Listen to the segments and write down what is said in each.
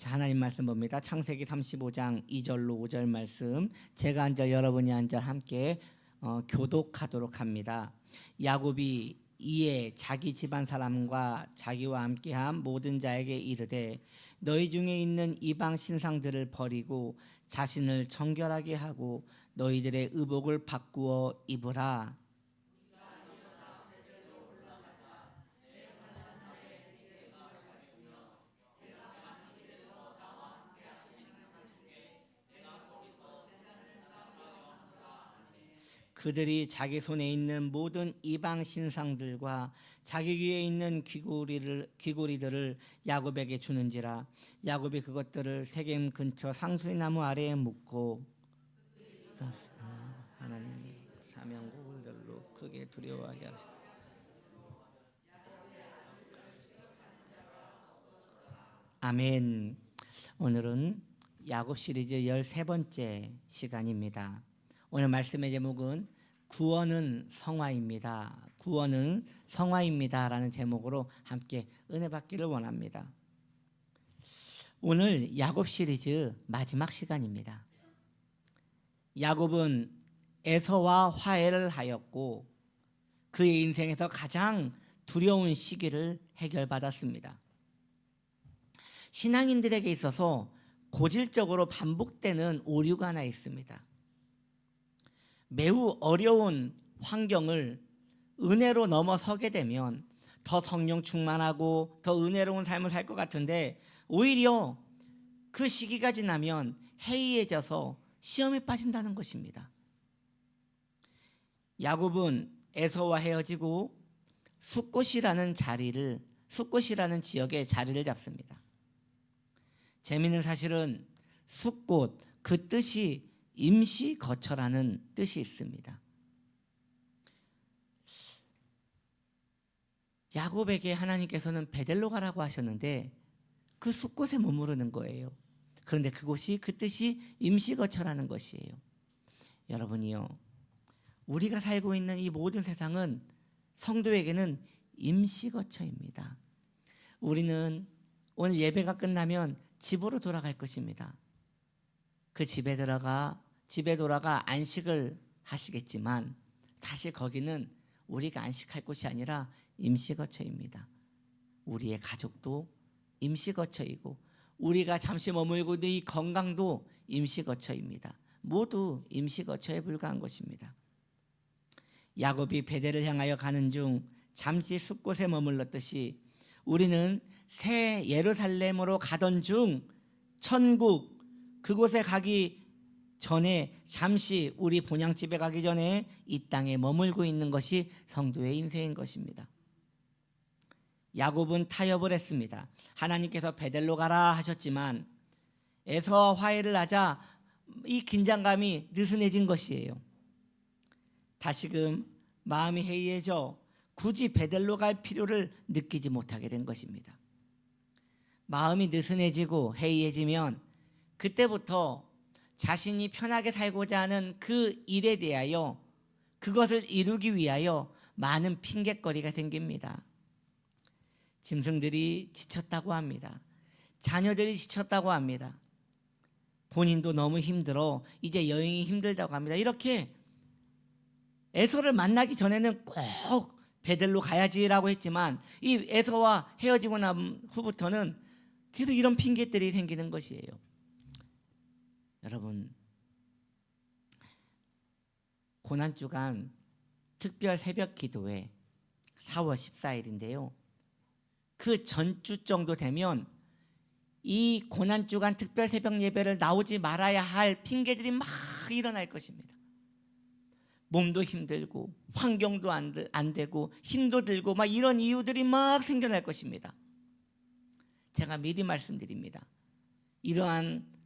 자, 하나님 말씀 봅니다. 창세기 35장 2절로 5절 말씀. 제가 한 절 여러분이 한 절 함께 교독하도록 합니다. 야곱이 이에 자기 집안 사람과 자기와 함께한 모든 자에게 이르되 너희 중에 있는 이방 신상들을 버리고 자신을 정결하게 하고 너희들의 의복을 바꾸어 입으라. 그들이 자기 손에 있는 모든 이방 신상들과 자기 귀에 있는 귀고리들을 야곱에게 주는지라. 야곱이 그것들을 세겜 근처 상수리나무 아래에 묻고 하나님이 사명곡을들로 크게 두려워하게 하시고. 아멘. 오늘은 야곱 시리즈 13번째 시간입니다. 오늘 말씀의 제목은 구원은 성화입니다. 구원은 성화입니다 라는 제목으로 함께 은혜 받기를 원합니다. 오늘 야곱 시리즈 마지막 시간입니다. 야곱은 에서와 화해를 하였고 그의 인생에서 가장 두려운 시기를 해결받았습니다. 신앙인들에게 있어서 고질적으로 반복되는 오류가 하나 있습니다. 매우 어려운 환경을 은혜로 넘어서게 되면 더 성령 충만하고 더 은혜로운 삶을 살 것 같은데 오히려 그 시기가 지나면 해이해져서 시험에 빠진다는 것입니다. 야곱은 에서와 헤어지고 숫곳이라는 지역에 자리를 잡습니다. 재미있는 사실은 숫곳, 그 뜻이 임시 거처라는 뜻이 있습니다. 야곱에게 하나님께서는 베델로 가라고 하셨는데 그 숫곳에 머무르는 거예요. 그런데 그곳이 그 뜻이 임시 거처라는 것이에요. 여러분이요, 우리가 살고 있는 이 모든 세상은 성도에게는 임시 거처입니다. 우리는 오늘 예배가 끝나면 집으로 돌아갈 것입니다. 그 집에 돌아가 안식을 하시겠지만 사실 거기는 우리가 안식할 곳이 아니라 임시거처입니다. 우리의 가족도 임시거처이고 우리가 잠시 머물고 있는 이 건강도 임시거처입니다. 모두 임시거처에 불과한 것입니다. 야곱이 베델을 향하여 가는 중 잠시 숫곳에 머물렀듯이 우리는 새 예루살렘으로 가던 중 천국 그곳에 가기 전에 잠시 우리 본향집에 가기 전에 이 땅에 머물고 있는 것이 성도의 인생인 것입니다. 야곱은 타협을 했습니다. 하나님께서 베델로 가라 하셨지만 에서와 화해를 하자 이 긴장감이 느슨해진 것이에요. 다시금 마음이 해이해져 굳이 베델로 갈 필요를 느끼지 못하게 된 것입니다. 마음이 느슨해지고 해이해지면 그때부터 자신이 편하게 살고자 하는 그 일에 대하여 그것을 이루기 위하여 많은 핑곗거리가 생깁니다. 짐승들이 지쳤다고 합니다. 자녀들이 지쳤다고 합니다. 본인도 너무 힘들어 이제 여행이 힘들다고 합니다. 이렇게 에서를 만나기 전에는 꼭 베델로 가야지라고 했지만 이 에서와 헤어지고 난 후부터는 계속 이런 핑계들이 생기는 것이에요. 여러분, 고난주간 특별 새벽 기도회 4월 14일인데요. 그 전주 정도 되면 이 고난주간 특별 새벽 예배를 나오지 말아야 할 핑계들이 막 일어날 것입니다. 몸도 힘들고 환경도 안 되고 힘도 들고 막 이런 이유들이 막 생겨날 것입니다. 제가 미리 말씀드립니다. 이러한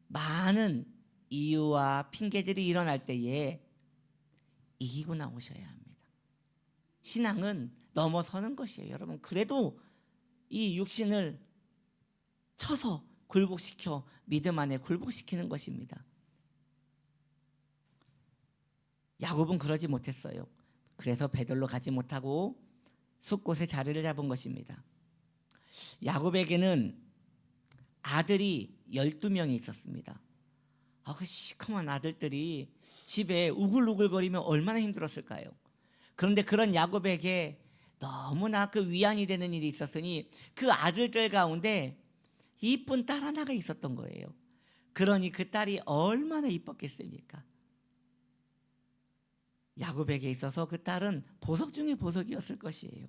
많은 이유와 핑계들이 일어날 때에 이기고 나오셔야 합니다. 신앙은 넘어서는 것이에요. 여러분, 그래도 이 육신을 쳐서 굴복시켜 믿음 안에 굴복시키는 것입니다. 야곱은 그러지 못했어요. 그래서 베델로 가지 못하고 숫곳에 자리를 잡은 것입니다. 야곱에게는 아들이 12명이 있었습니다. 그 시커먼 아들들이 집에 우글우글거리면 얼마나 힘들었을까요? 그런데 그런 야곱에게 너무나 그 위안이 되는 일이 있었으니 그 아들들 가운데 이쁜 딸 하나가 있었던 거예요. 그러니 그 딸이 얼마나 이뻤겠습니까? 야곱에게 있어서 그 딸은 보석 중에 보석이었을 것이에요.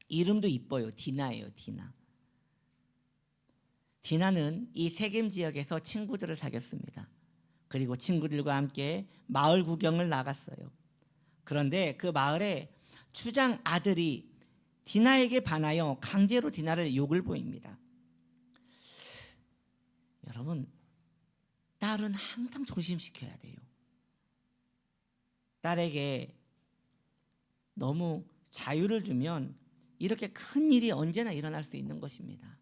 이름도 이뻐요. 디나예요. 디나. 디나는 이 세겜 지역에서 친구들을 사귀었습니다. 그리고 친구들과 함께 마을 구경을 나갔어요. 그런데 그 마을에 추장 아들이 디나에게 반하여 강제로 디나를 욕을 보입니다. 여러분, 딸은 항상 조심시켜야 돼요. 딸에게 너무 자유를 주면 이렇게 큰 일이 언제나 일어날 수 있는 것입니다.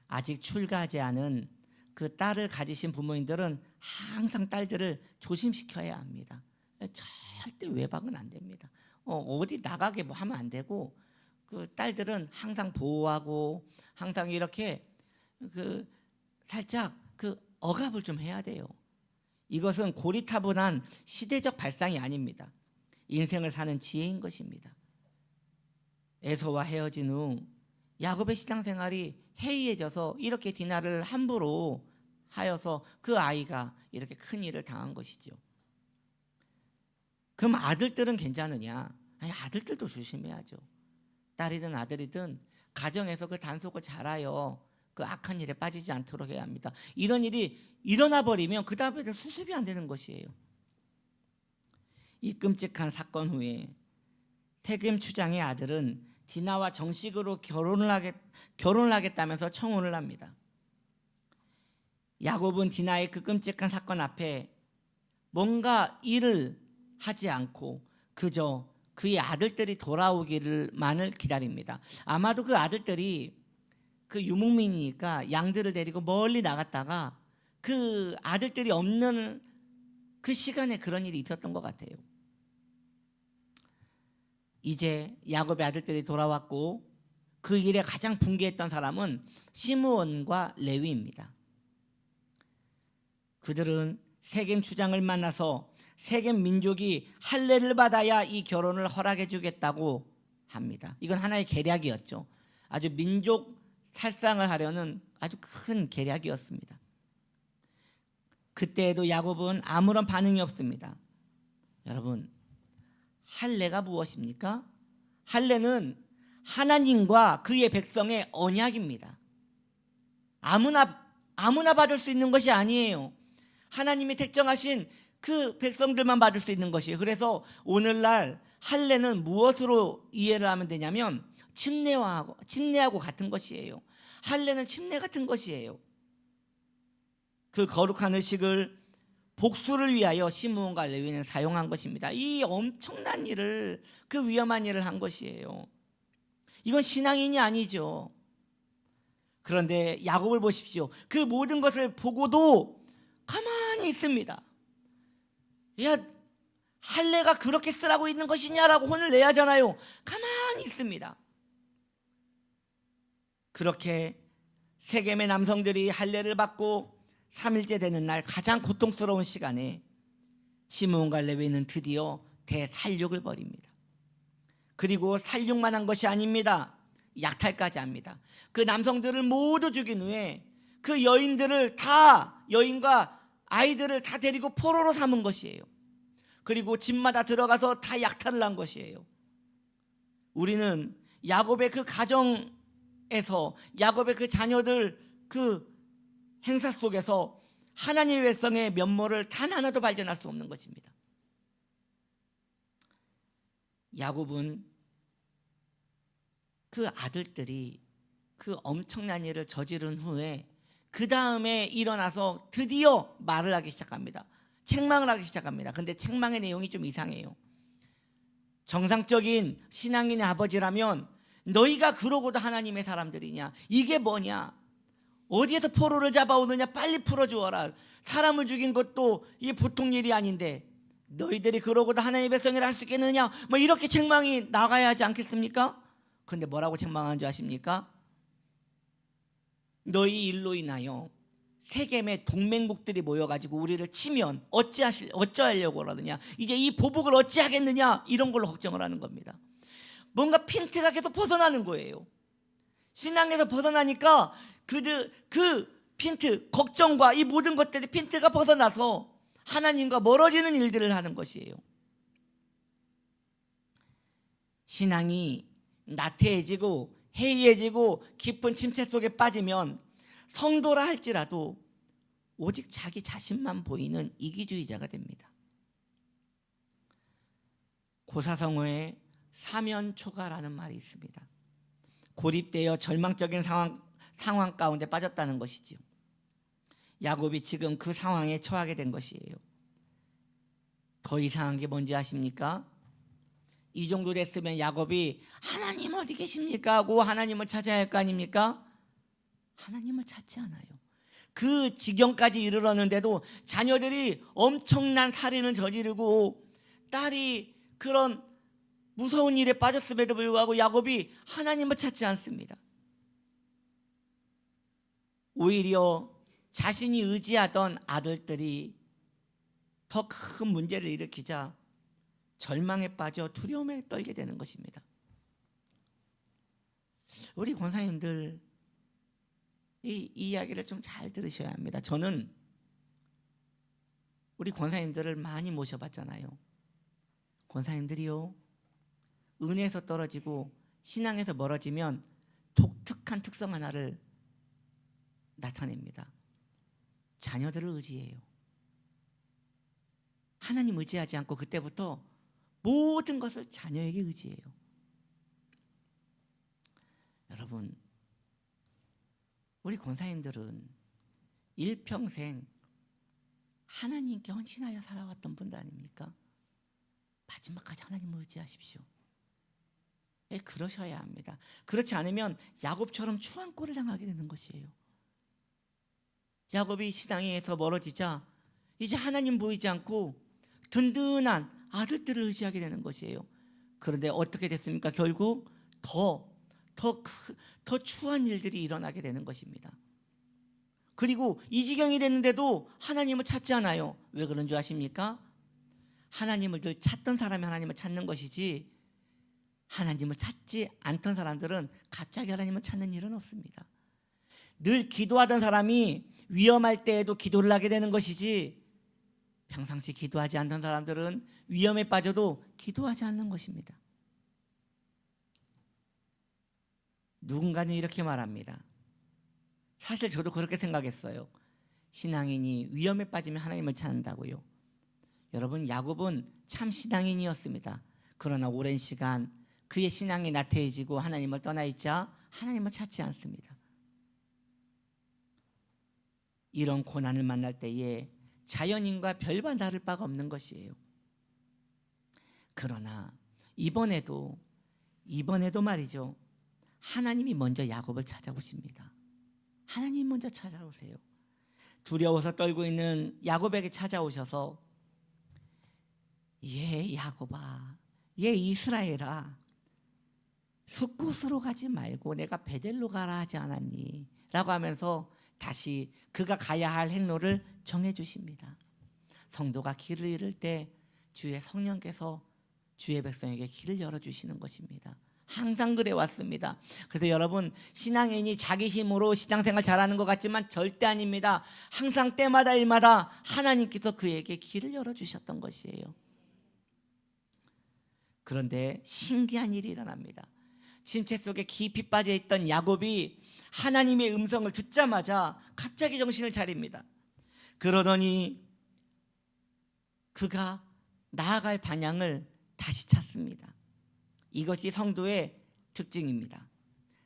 아직 출가하지 않은 그 딸을 가지신 부모님들은 항상 딸들을 조심시켜야 합니다. 절대 외박은 안 됩니다. 어디 나가게 뭐 하면 안 되고, 그 딸들은 항상 보호하고 항상 이렇게 그 살짝 그 억압을 좀 해야 돼요. 이것은 고리타분한 시대적 발상이 아닙니다. 인생을 사는 지혜인 것입니다. 에서와 헤어진 후 야곱의 신앙생활이 해이해져서 이렇게 디나를 함부로 하여서 그 아이가 이렇게 큰 일을 당한 것이죠. 그럼 아들들은 괜찮으냐? 아니, 아들들도 조심해야죠. 딸이든 아들이든 가정에서 그 단속을 잘하여 그 악한 일에 빠지지 않도록 해야 합니다. 이런 일이 일어나 버리면 그 다음에 수습이 안 되는 것이에요. 이 끔찍한 사건 후에 세겜 추장의 아들은 디나와 정식으로 결혼을 하겠다면서 청혼을 합니다. 야곱은 디나의 그 끔찍한 사건 앞에 뭔가 일을 하지 않고 그저 그의 아들들이 돌아오기를만을 기다립니다. 아마도 그 아들들이 그 유목민이니까 양들을 데리고 멀리 나갔다가 그 아들들이 없는 그 시간에 그런 일이 있었던 것 같아요. 이제 야곱의 아들들이 돌아왔고 그 일에 가장 분개했던 사람은 시므온과 레위입니다. 그들은 세겜 추장을 만나서 세겜 민족이 할례를 받아야 이 결혼을 허락해 주겠다고 합니다. 이건 하나의 계략이었죠. 아주 민족 살상을 하려는 아주 큰 계략이었습니다. 그때에도 야곱은 아무런 반응이 없습니다. 여러분, 할례가 무엇입니까? 할례는 하나님과 그의 백성의 언약입니다. 아무나 받을 수 있는 것이 아니에요. 하나님이 택정하신 그 백성들만 받을 수 있는 것이에요. 그래서 오늘날 할례는 무엇으로 이해를 하면 되냐면 침례하고 같은 것이에요. 할례는 침례 같은 것이에요. 그 거룩한 의식을 복수를 위하여 시므온과 레위는 사용한 것입니다. 이 엄청난 일을, 그 위험한 일을 한 것이에요. 이건 신앙인이 아니죠. 그런데 야곱을 보십시오. 그 모든 것을 보고도 가만히 있습니다. 야, 할례가 그렇게 쓰라고 있는 것이냐라고 혼을 내야 하잖아요. 가만히 있습니다. 그렇게 세겜의 남성들이 할례를 받고 3일째 되는 날 가장 고통스러운 시간에 시므온과 레위는 드디어 대살육을 벌입니다. 그리고 살육만 한 것이 아닙니다. 약탈까지 합니다. 그 남성들을 모두 죽인 후에 그 여인과 아이들을 다 데리고 포로로 삼은 것이에요. 그리고 집마다 들어가서 다 약탈을 한 것이에요. 우리는 야곱의 그 가정에서 야곱의 그 자녀들 그 행사 속에서 하나님의 백성의 면모를 단 하나도 발견할 수 없는 것입니다. 야곱은 그 아들들이 그 엄청난 일을 저지른 후에 그 다음에 일어나서 드디어 말을 하기 시작합니다. 책망을 하기 시작합니다. 근데 책망의 내용이 좀 이상해요. 정상적인 신앙인의 아버지라면 너희가 그러고도 하나님의 사람들이냐, 이게 뭐냐, 어디에서 포로를 잡아오느냐, 빨리 풀어주어라. 사람을 죽인 것도 이게 보통 일이 아닌데 너희들이 그러고도 하나님의 백성이라 할 수 있겠느냐, 뭐 이렇게 책망이 나가야 하지 않겠습니까? 그런데 뭐라고 책망한 줄 아십니까? 너희 일로 인하여 세겜의 동맹국들이 모여가지고 우리를 치면 어찌하려고 그러느냐, 이제 이 보복을 어찌하겠느냐, 이런 걸로 걱정을 하는 겁니다. 뭔가 핀트가 계속 벗어나는 거예요. 신앙에서 벗어나니까 그 핀트, 걱정과 이 모든 것들이 핀트가 벗어나서 하나님과 멀어지는 일들을 하는 것이에요. 신앙이 나태해지고 해이해지고 깊은 침체 속에 빠지면 성도라 할지라도 오직 자기 자신만 보이는 이기주의자가 됩니다. 고사성어에 사면초가라는 말이 있습니다. 고립되어 절망적인 상황 가운데 빠졌다는 것이지요. 야곱이 지금 그 상황에 처하게 된 것이에요. 더 이상한 게 뭔지 아십니까? 이 정도 됐으면 야곱이 하나님 어디 계십니까 하고 하나님을 찾아야 할 거 아닙니까? 하나님을 찾지 않아요. 그 지경까지 이르렀는데도 자녀들이 엄청난 살인을 저지르고 딸이 그런 무서운 일에 빠졌음에도 불구하고 야곱이 하나님을 찾지 않습니다. 오히려 자신이 의지하던 아들들이 더 큰 문제를 일으키자 절망에 빠져 두려움에 떨게 되는 것입니다. 우리 권사님들 이 이야기를 좀 잘 들으셔야 합니다. 저는 우리 권사님들을 많이 모셔봤잖아요. 권사님들이요, 은혜에서 떨어지고 신앙에서 멀어지면 독특한 특성 하나를 나타냅니다. 자녀들을 의지해요. 하나님 의지하지 않고 그때부터 모든 것을 자녀에게 의지해요. 여러분, 우리 권사님들은 일평생 하나님께 헌신하여 살아왔던 분들 아닙니까? 마지막까지 하나님을 의지하십시오. 그러셔야 합니다. 그렇지 않으면 야곱처럼 추한 꼴을 당하게 되는 것이에요. 야곱이 신앙에서 멀어지자 이제 하나님 보이지 않고 든든한 아들들을 의지하게 되는 것이에요. 그런데 어떻게 됐습니까? 결국 더 추한 일들이 일어나게 되는 것입니다. 그리고 이 지경이 됐는데도 하나님을 찾지 않아요. 왜 그런 줄 아십니까? 하나님을 늘 찾던 사람이 하나님을 찾는 것이지, 하나님을 찾지 않던 사람들은 갑자기 하나님을 찾는 일은 없습니다. 늘 기도하던 사람이 위험할 때에도 기도를 하게 되는 것이지, 평상시 기도하지 않던 사람들은 위험에 빠져도 기도하지 않는 것입니다. 누군가는 이렇게 말합니다. 사실 저도 그렇게 생각했어요. 신앙인이 위험에 빠지면 하나님을 찾는다고요. 여러분, 야곱은 참 신앙인이었습니다. 그러나 오랜 시간 그의 신앙이 나태해지고 하나님을 떠나 있자 하나님을 찾지 않습니다. 이런 고난을 만날 때에 자연인과 별반 다를 바가 없는 것이에요. 그러나 이번에도 말이죠, 하나님이 먼저 야곱을 찾아오십니다. 하나님 먼저 찾아오세요. 두려워서 떨고 있는 야곱에게 찾아오셔서, 야곱아, 이스라엘아, 숫곳으로 가지 말고 내가 베델로 가라 하지 않았니? 라고 하면서 다시 그가 가야 할 행로를 정해주십니다. 성도가 길을 잃을 때 주의 성령께서 주의 백성에게 길을 열어주시는 것입니다. 항상 그래 왔습니다. 그래서 여러분, 신앙인이 자기 힘으로 신앙생활 잘하는 것 같지만 절대 아닙니다. 항상 때마다 일마다 하나님께서 그에게 길을 열어주셨던 것이에요. 그런데 신기한 일이 일어납니다. 침체 속에 깊이 빠져있던 야곱이 하나님의 음성을 듣자마자 갑자기 정신을 차립니다. 그러더니 그가 나아갈 방향을 다시 찾습니다. 이것이 성도의 특징입니다.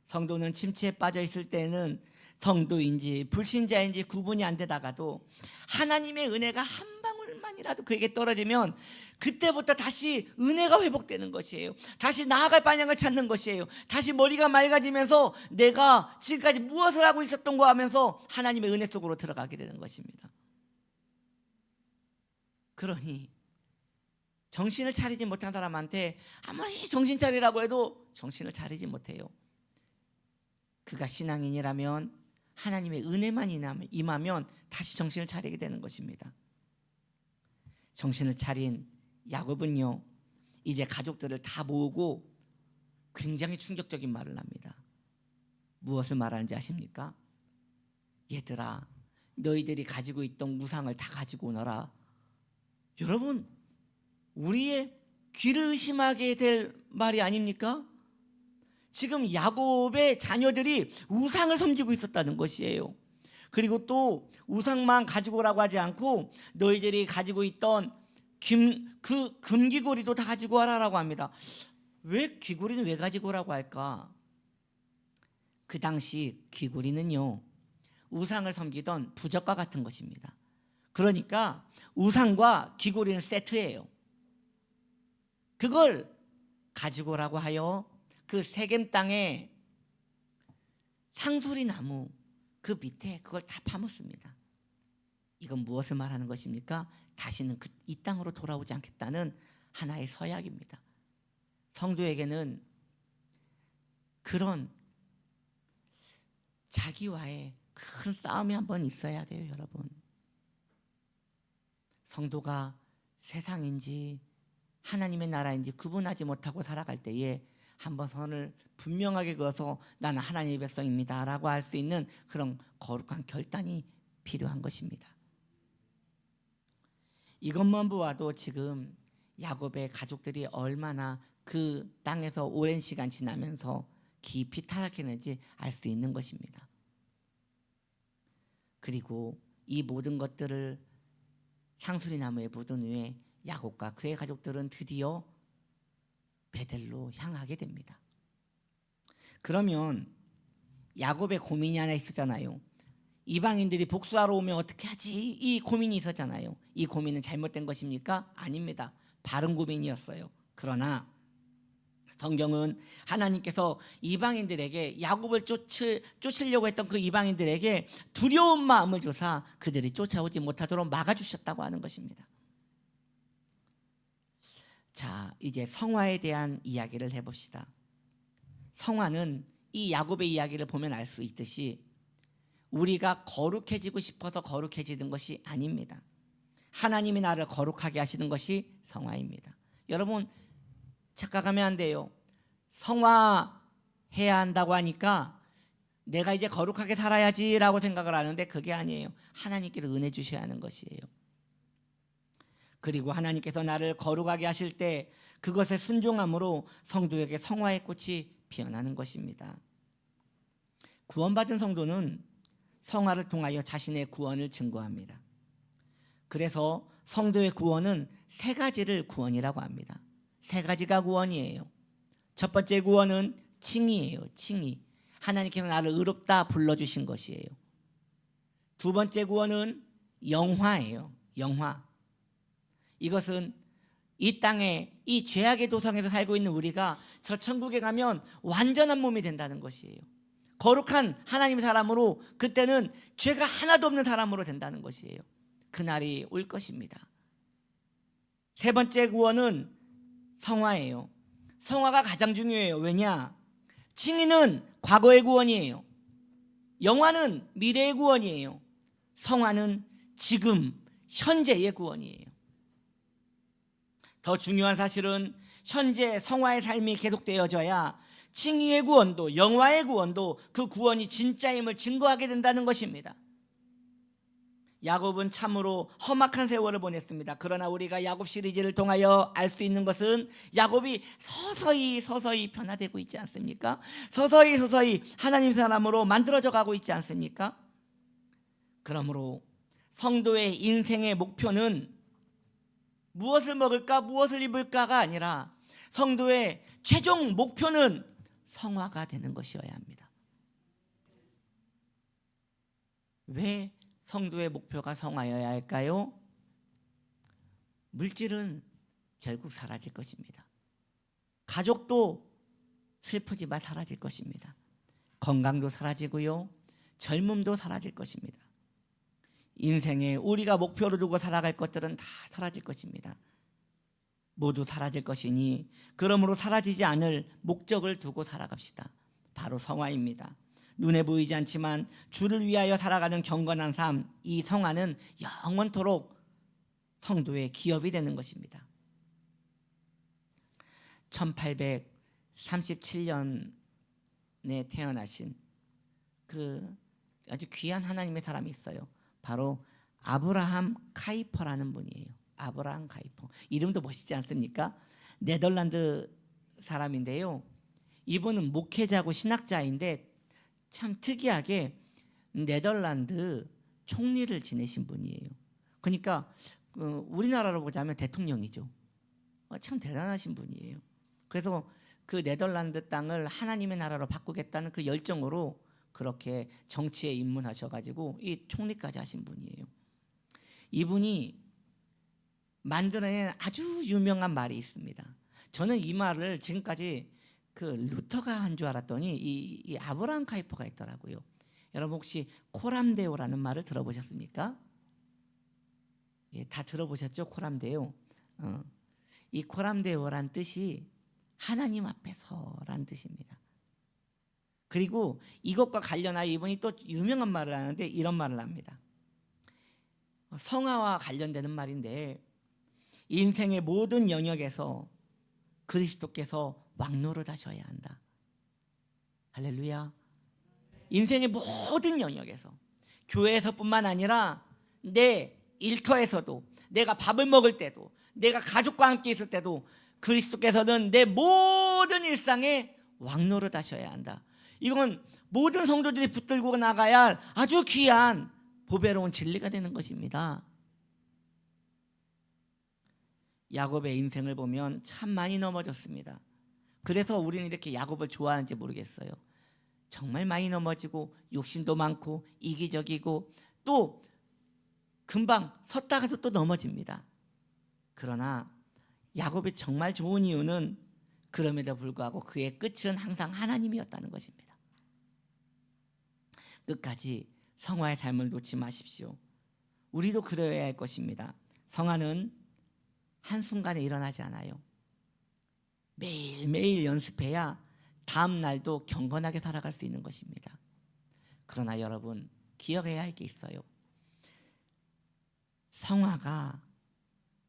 성도는 침체에 빠져 있을 때는 성도인지 불신자인지 구분이 안 되다가도 하나님의 은혜가 한 방울만이라도 그에게 떨어지면 그때부터 다시 은혜가 회복되는 것이에요. 다시 나아갈 방향을 찾는 것이에요. 다시 머리가 맑아지면서 내가 지금까지 무엇을 하고 있었던가 하면서 하나님의 은혜 속으로 들어가게 되는 것입니다. 그러니 정신을 차리지 못한 사람한테 아무리 정신 차리라고 해도 정신을 차리지 못해요. 그가 신앙인이라면 하나님의 은혜만 임하면 다시 정신을 차리게 되는 것입니다. 정신을 차린 야곱은요, 이제 가족들을 다 모으고 굉장히 충격적인 말을 합니다. 무엇을 말하는지 아십니까? 얘들아, 너희들이 가지고 있던 우상을 다 가지고 오너라. 여러분, 우리의 귀를 의심하게 될 말이 아닙니까? 지금 야곱의 자녀들이 우상을 섬기고 있었다는 것이에요. 그리고 또 우상만 가지고 오라고 하지 않고 너희들이 가지고 있던 그 금귀고리도 다 가지고 와라라고 합니다. 왜 귀고리는 왜 가지고 오라고 할까? 그 당시 귀고리는요, 우상을 섬기던 부적과 같은 것입니다. 그러니까 우상과 귀고리는 세트예요. 그걸 가지고 오라고 하여 그 세겜 땅에 상수리 나무 그 밑에 그걸 다 파묻습니다. 이건 무엇을 말하는 것입니까? 다시는 이 땅으로 돌아오지 않겠다는 하나의 서약입니다. 성도에게는 그런 자기와의 큰 싸움이 한번 있어야 돼요, 여러분. 성도가 세상인지 하나님의 나라인지 구분하지 못하고 살아갈 때에 한번 선을 분명하게 그어서 나는 하나님의 백성입니다 라고 할 수 있는 그런 거룩한 결단이 필요한 것입니다. 이것만 보아도 지금 야곱의 가족들이 얼마나 그 땅에서 오랜 시간 지나면서 깊이 타락했는지 알 수 있는 것입니다. 그리고 이 모든 것들을 상수리 나무에 묻은 후에 야곱과 그의 가족들은 드디어 베델로 향하게 됩니다. 그러면 야곱의 고민이 하나 있었잖아요. 이방인들이 복수하러 오면 어떻게 하지? 이 고민이 있었잖아요. 이 고민은 잘못된 것입니까? 아닙니다. 바른 고민이었어요. 그러나 성경은 하나님께서 이방인들에게 야곱을 쫓으려고 했던 그 이방인들에게 두려운 마음을 줘서 그들이 쫓아오지 못하도록 막아주셨다고 하는 것입니다. 자, 이제 성화에 대한 이야기를 해봅시다. 성화는 이 야곱의 이야기를 보면 알 수 있듯이 우리가 거룩해지고 싶어서 거룩해지는 것이 아닙니다. 하나님이 나를 거룩하게 하시는 것이 성화입니다. 여러분, 착각하면 안 돼요. 성화해야 한다고 하니까 내가 이제 거룩하게 살아야지라고 생각을 하는데 그게 아니에요. 하나님께서 은혜 주셔야 하는 것이에요. 그리고 하나님께서 나를 거룩하게 하실 때 그것에 순종함으로 성도에게 성화의 꽃이 피어나는 것입니다. 구원받은 성도는 성화를 통하여 자신의 구원을 증거합니다. 그래서 성도의 구원은 세 가지를 구원이라고 합니다. 세 가지가 구원이에요. 첫 번째 구원은 칭의예요. 칭의. 하나님께서 나를 의롭다 불러주신 것이에요. 두 번째 구원은 영화예요. 영화. 이것은 이 땅에 이 죄악의 도성에서 살고 있는 우리가 저 천국에 가면 완전한 몸이 된다는 것이에요. 거룩한 하나님의 사람으로 그때는 죄가 하나도 없는 사람으로 된다는 것이에요. 그날이 올 것입니다. 세 번째 구원은 성화예요. 성화가 가장 중요해요. 왜냐? 칭의는 과거의 구원이에요. 영화는 미래의 구원이에요. 성화는 지금 현재의 구원이에요. 더 중요한 사실은 현재 성화의 삶이 계속되어져야 칭의의 구원도 영화의 구원도 그 구원이 진짜임을 증거하게 된다는 것입니다. 야곱은 참으로 험악한 세월을 보냈습니다. 그러나 우리가 야곱 시리즈를 통하여 알 수 있는 것은 야곱이 서서히 변화되고 있지 않습니까? 서서히 하나님 사람으로 만들어져 가고 있지 않습니까? 그러므로 성도의 인생의 목표는 무엇을 먹을까 무엇을 입을까가 아니라 성도의 최종 목표는 성화가 되는 것이어야 합니다. 왜 성도의 목표가 성화여야 할까요? 물질은 결국 사라질 것입니다. 가족도 슬프지만 사라질 것입니다. 건강도 사라지고요. 젊음도 사라질 것입니다. 인생에 우리가 목표로 두고 살아갈 것들은 다 사라질 것입니다. 모두 사라질 것이니 그러므로 사라지지 않을 목적을 두고 살아갑시다. 바로 성화입니다. 눈에 보이지 않지만 주를 위하여 살아가는 경건한 삶, 이 성화는 영원토록 성도의 기업이 되는 것입니다. 1837년에 태어나신 그 아주 귀한 하나님의 사람이 있어요. 바로 아브라함 카이퍼라는 분이에요. 아브라함 카이퍼. 이름도 멋있지 않습니까? 네덜란드 사람인데요. 이분은 목회자고 신학자인데 참 특이하게 네덜란드 총리를 지내신 분이에요. 그러니까 우리나라로 보자면 대통령이죠. 참 대단하신 분이에요. 그래서 그 네덜란드 땅을 하나님의 나라로 바꾸겠다는 그 열정으로 그렇게 정치에 입문하셔가지고 이 총리까지 하신 분이에요. 이분이 만들어낸 아주 유명한 말이 있습니다. 저는 이 말을 지금까지 그 루터가 한 줄 알았더니 이 아브라함 카이퍼가 있더라고요. 여러분 혹시 코람데오라는 말을 들어보셨습니까? 예, 다 들어보셨죠? 코람데오. 이 코람데오란 뜻이 하나님 앞에서란 뜻입니다. 그리고 이것과 관련하여 이분이 또 유명한 말을 하는데 이런 말을 합니다. 성화와 관련되는 말인데 인생의 모든 영역에서 그리스도께서 왕노릇하셔야 한다. 할렐루야. 인생의 모든 영역에서, 교회에서뿐만 아니라 내 일터에서도, 내가 밥을 먹을 때도, 내가 가족과 함께 있을 때도 그리스도께서는 내 모든 일상에 왕노릇하셔야 한다. 이건 모든 성도들이 붙들고 나가야 할 아주 귀한 보배로운 진리가 되는 것입니다. 야곱의 인생을 보면 참 많이 넘어졌습니다. 그래서 우리는 이렇게 야곱을 좋아하는지 모르겠어요. 정말 많이 넘어지고 욕심도 많고 이기적이고 또 금방 섰다가도 또 넘어집니다. 그러나 야곱이 정말 좋은 이유는 그럼에도 불구하고 그의 끝은 항상 하나님이었다는 것입니다. 끝까지 성화의 삶을 놓지 마십시오. 우리도 그래야 할 것입니다. 성화는 한순간에 일어나지 않아요. 매일매일 연습해야 다음 날도 경건하게 살아갈 수 있는 것입니다. 그러나 여러분 기억해야 할 게 있어요. 성화가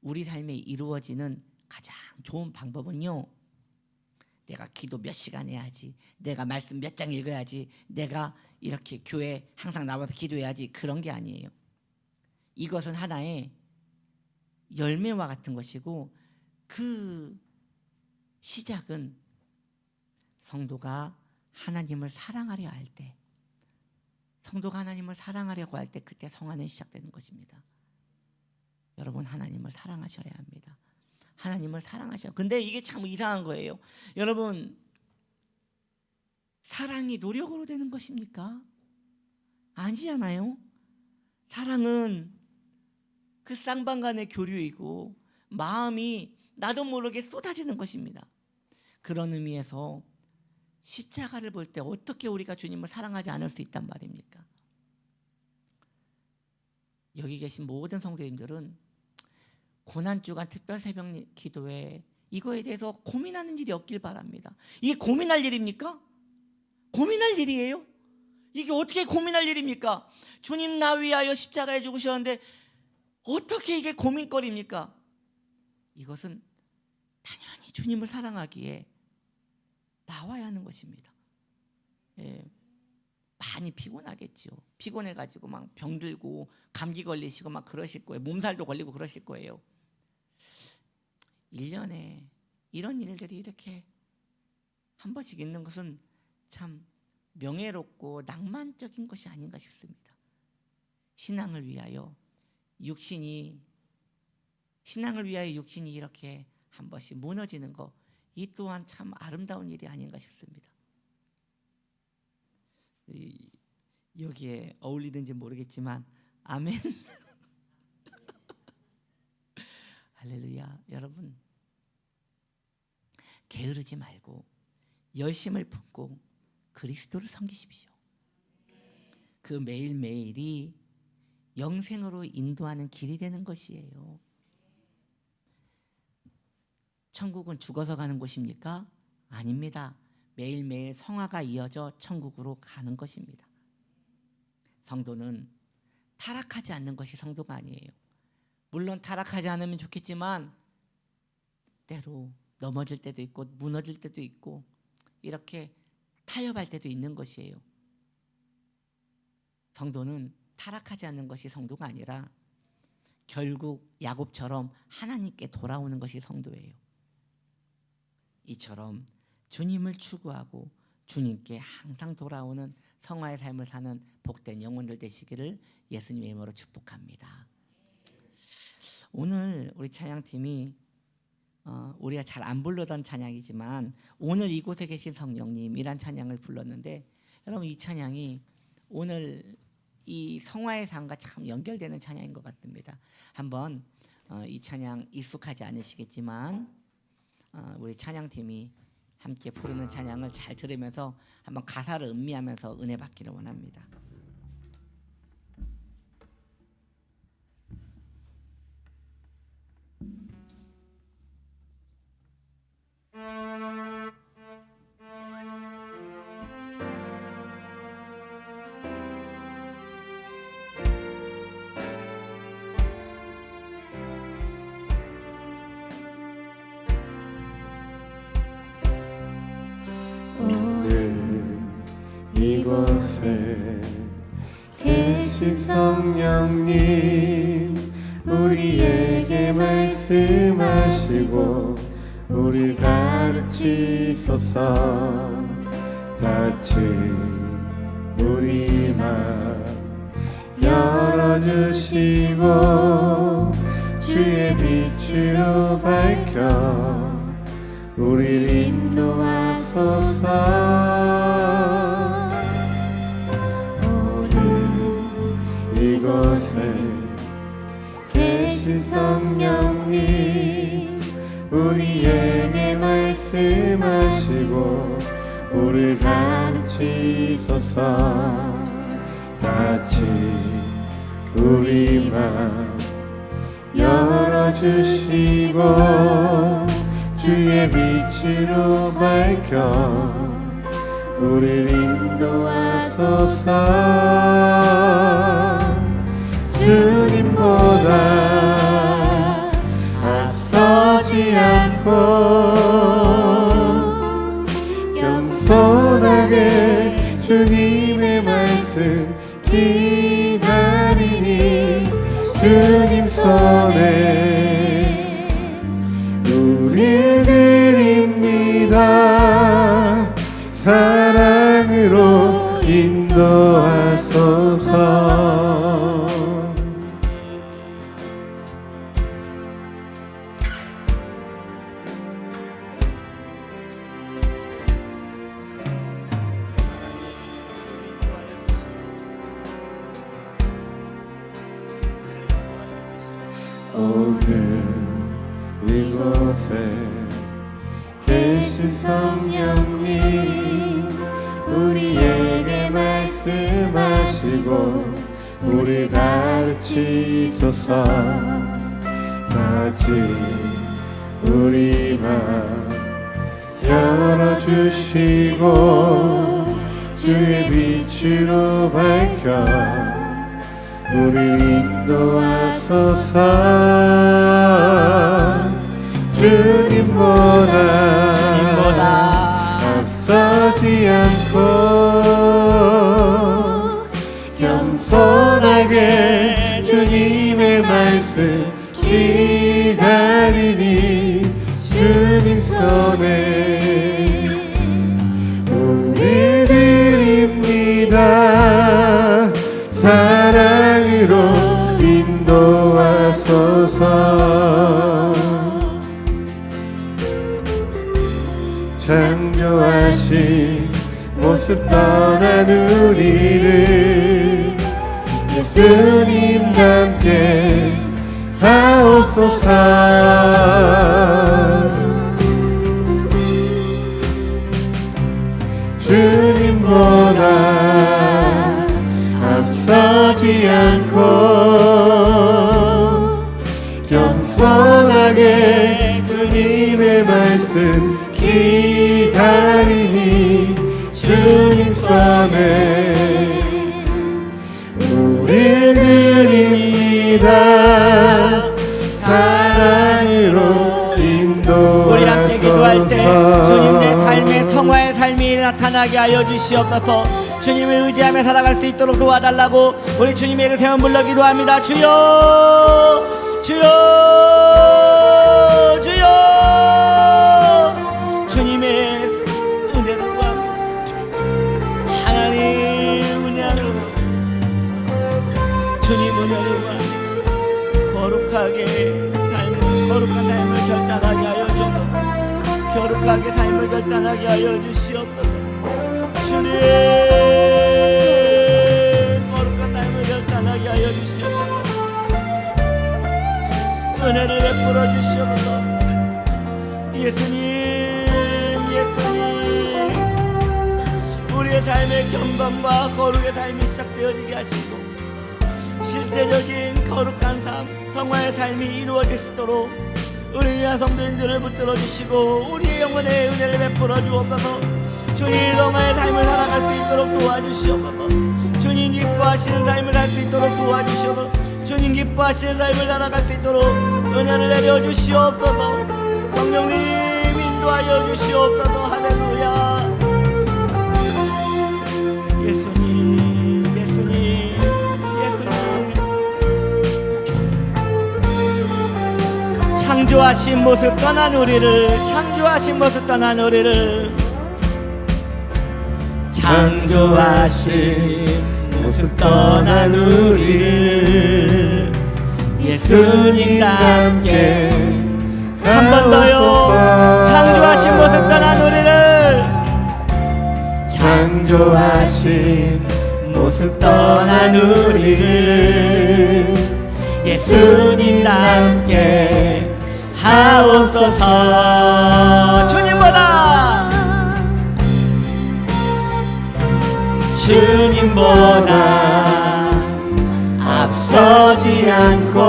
우리 삶에 이루어지는 가장 좋은 방법은요, 내가 기도 몇 시간 해야지, 내가 말씀 몇 장 읽어야지, 내가 이렇게 교회 항상 나와서 기도해야지, 그런 게 아니에요. 이것은 하나의 열매와 같은 것이고 그 시작은 성도가 하나님을 사랑하려 할 때, 성도가 하나님을 사랑하려고 할 때 그때 성화는 시작되는 것입니다. 여러분 하나님을 사랑하셔야 합니다. 하나님을 사랑하셔야. 근데 이게 참 이상한 거예요. 여러분 사랑이 노력으로 되는 것입니까? 아니잖아요. 사랑은 그 쌍방간의 교류이고 마음이 나도 모르게 쏟아지는 것입니다. 그런 의미에서 십자가를 볼 때 어떻게 우리가 주님을 사랑하지 않을 수 있단 말입니까? 여기 계신 모든 성도님들은 고난주간 특별 새벽 기도에 이거에 대해서 고민하는 일이 없길 바랍니다. 이게 고민할 일입니까? 고민할 일이에요? 이게 어떻게 고민할 일입니까? 주님 나 위하여 십자가에 죽으셨는데 어떻게 이게 고민거리입니까? 이것은 당연히 주님을 사랑하기에 나와야 하는 것입니다. 예. 많이 피곤하겠죠. 피곤해가지고 막 병들고 감기 걸리시고 막 그러실 거예요. 몸살도 걸리고 그러실 거예요. 1년에 이런 일들이 이렇게 한 번씩 있는 것은 참 명예롭고 낭만적인 것이 아닌가 싶습니다. 신앙을 위하여 육신이 이렇게 한 번씩 무너지는 것, 이 또한 참 아름다운 일이 아닌가 싶습니다. 여기에 어울리는지 모르겠지만 아멘. 할렐루야. 여러분 게으르지 말고 열심을 품고 그리스도를 섬기십시오. 그 매일매일이 영생으로 인도하는 길이 되는 것이에요. 천국은 죽어서 가는 곳입니까? 아닙니다. 매일매일 성화가 이어져 천국으로 가는 것입니다. 성도는 타락하지 않는 것이 성도가 아니에요. 물론 타락하지 않으면 좋겠지만 때로 넘어질 때도 있고 무너질 때도 있고 이렇게 타협할 때도 있는 것이에요. 성도는 타락하지 않는 것이 성도가 아니라 결국 야곱처럼 하나님께 돌아오는 것이 성도예요. 이처럼 주님을 추구하고 주님께 항상 돌아오는 성화의 삶을 사는 복된 영혼들 되시기를 예수님의 이름으로 축복합니다. 오늘 우리 찬양팀이 우리가 잘 안 부르던 찬양이지만 오늘 이곳에 계신 성령님이란 찬양을 불렀는데, 여러분 이 찬양이 오늘 이 성화의 삶과 참 연결되는 찬양인 것 같습니다. 한번 이 찬양 익숙하지 않으시겠지만 우리 찬양팀이 함께 부르는 찬양을 잘 들으면서 한번 가사를 음미하면서 은혜 받기를 원합니다. 이곳에 계신 성령님, 우리에게 말씀하시고 우리 가르치소서. 같이 우리 맘 열어주시고 주의 빛으로 밝혀 우리를 인도하소서. 이곳에 계신 성령님, 우리에게 말씀하시고 우리를 가르치소서. 같이 우리 맘 열어주시고 주의 빛으로 밝혀 우리를 인도하소서. 주님보다 앞서지 않고 겸손하게 주님의 말씀 기다리니 주님 손에 우릴 드립니다. 사랑으로 인도하소서. 오늘 이곳에 계신 성령님, 우리에게 말씀하시고 우리 가르치소서. 같이 우리 맘 열어주시고 주의 빛으로 밝혀 우리를 인도하소서. 주님보다 앞서지 않고 겸손하게 주님의 말씀 기다리니 주님 손에 우릴 드립니다. 사랑으로 인도하소서. 창조하신 모습 떠난 우리를 예수님답게 하옵소서. 주님보다 앞서지 않고 겸손하게 주님의 말씀 기다리니 주소서네 우릴 드립니다 사랑으로 인도하소서 우리 함께 기도할 때 주님 내 삶의 성화의 삶이 나타나게 하여 주시옵소서. 주님을 의지하며 살아갈 수 있도록 도와달라고 우리 주님의 이름 세운 불러 기도합니다. 주여 주여 주여 주님의 은혜를 구합니다. 하나님 은혜를 주님 은혜를 구합니다. 거룩한 삶을 결단하게 하여 주옵소서. 거룩하게 삶을 결단하게 하여 주시옵소서. 주님 거룩한 삶을 결단하게 하여 주시옵소서. 은혜를 베풀어 주시옵소서. 예수님 우리의 삶의 경건과 거룩의 삶이 시작되어지게 하시고 실제적인 거룩한 삶, 성화의 삶이 이루어질 수 있도록 우리 성도님들을 붙들어 주시고 우리의 영혼에 은혜를 베풀어 주옵소서. 주님 성화의 삶을 살아갈 수 있도록 도와주시옵소서. 주님 기뻐하시는 삶을 살 수 있도록 도와주시옵소서. 주님 기뻐하시는 삶을 살아갈 수 있도록 은혜를 내려 주시옵소서. 성령님 인도하여 주시옵소서. 할렐루야. 창조하신 모습 떠난 우리를 창조하신 모습 떠난 우리를 창조하신 모습 떠난 우리를 예수님과 함께 한 번 더요. 창조하신 모습 떠난 우리를 창조하신 모습 떠난 우리를 예수님과 함께 하옵소서. 주님보다 앞서지 않고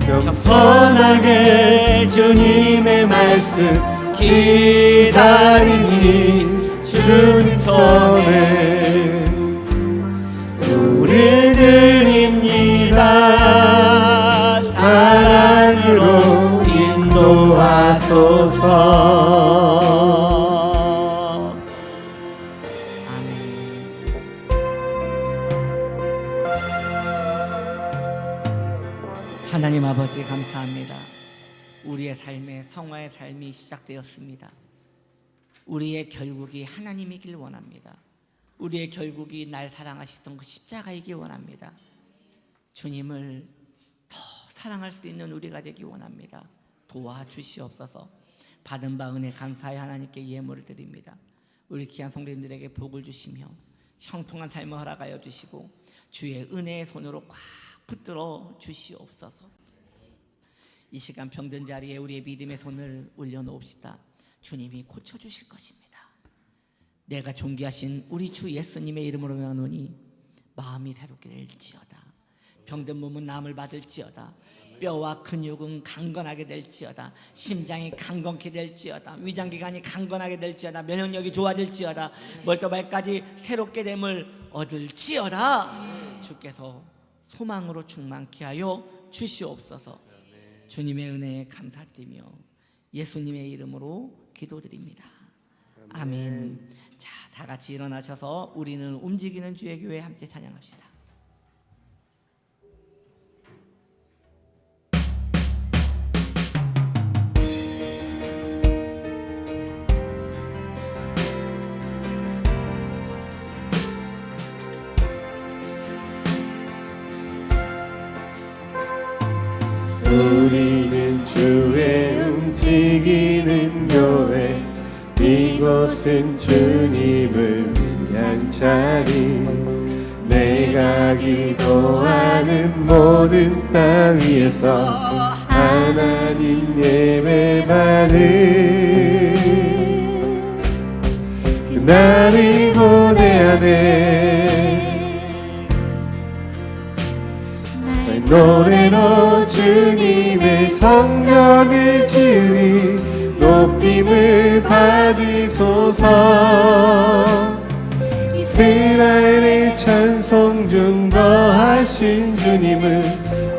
겸손하게 주님의 말씀 기다리니 주님 손에 우릴 드립니다. 사랑으로 인도하소서. 아멘. 하나님 아버지 감사합니다. 우리의 삶에 성화의 삶이 시작되었습니다. 우리의 결국이 하나님이길 원합니다. 우리의 결국이 날 사랑하시던 그 십자가이길 원합니다. 주님을 더 사랑할 수 있는 우리가 되기 원합니다. 도와주시옵소서. 받은 바 은혜 감사히 하나님께 예물을 드립니다. 우리 귀한 성도님들에게 복을 주시며 형통한 삶을 허락하여 주시고 주의 은혜의 손으로 꽉 붙들어 주시옵소서. 이 시간 병든 자리에 우리의 믿음의 손을 올려놓읍시다. 주님이 고쳐주실 것입니다. 내가 존귀하신 우리 주 예수님의 이름으로 명하노니 마음이 새롭게 될지어다. 병든 몸은 나음을 받을지어다. 뼈와 근육은 강건하게 될지어다. 심장이 강건케 될지어다. 위장기관이 강건하게 될지어다. 면역력이 좋아질지어다. 머리발까지 새롭게 됨을 얻을지어다. 주께서 소망으로 충만케 하여 주시옵소서. 주님의 은혜에 감사드리며 예수님의 이름으로 기도드립니다. 아멘. 자, 다 같이 일어나셔서 우리는 움직이는 주의 교회 함께 찬양합시다. 우리는 주의 움직이는 교회 이곳은 주님을 위한 자리 내가 기도하는 모든 땅 위에서 하나님 예배받는 그날을 보내야 돼 노래로 주님의 성전을 지으리 높임을 받으소서. 이스라엘의 찬송 중 거하신 주님은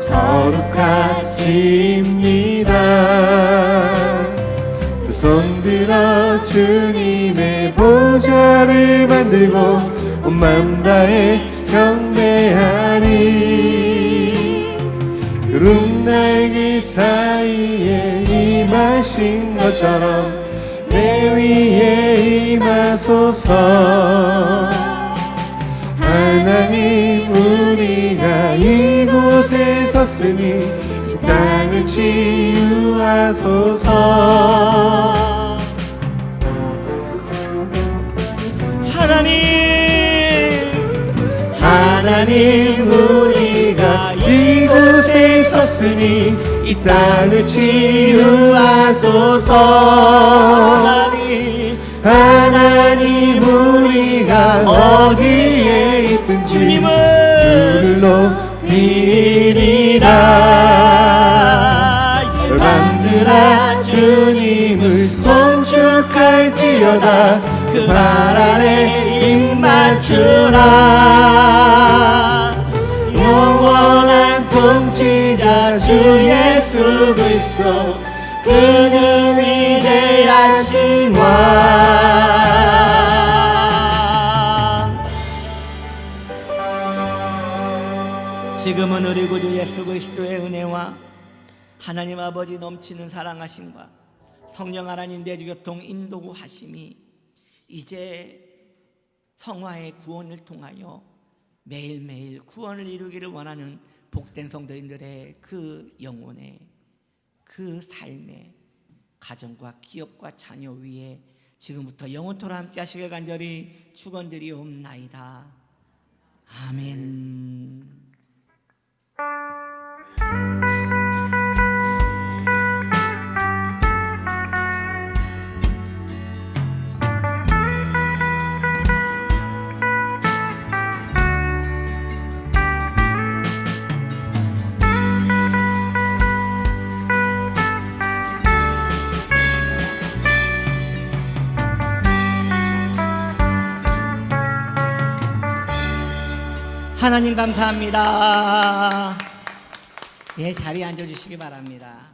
거룩하십니다. 두 손 들어 주님의 보좌를 만들고 온 마음 다해 경배하리. 구름 날개 사이에 임하신 것처럼 내 위에 임하소서. 하나님 우리가 이곳에 섰으니 이 땅을 치유하소서. 하나님 우리가 이곳에 섰으니 이 땅을 치유하소서. 하나님 우리가 어디에 있든지 주를 높이리라. 열방들아 주님을 송축할지어다. 그 발 아래 입 맞추라. 영원한 통치자 주 예수 그리스도, 그는 위대하신 왕. 지금은 우리 구주 예수 그리스도의 은혜와 하나님 아버지 넘치는 사랑하심과 성령 하나님 내주교통 인도구 하심이 이제 성화의 구원을 통하여 매일매일 구원을 이루기를 원하는 복된 성도인들의 그 영혼에, 그 삶에, 가정과 기업과 자녀 위에 지금부터 영원토록 함께 하시길 간절히 축원드리옵나이다. 아멘. 하나님 감사합니다. 예, 자리에 앉아주시기 바랍니다.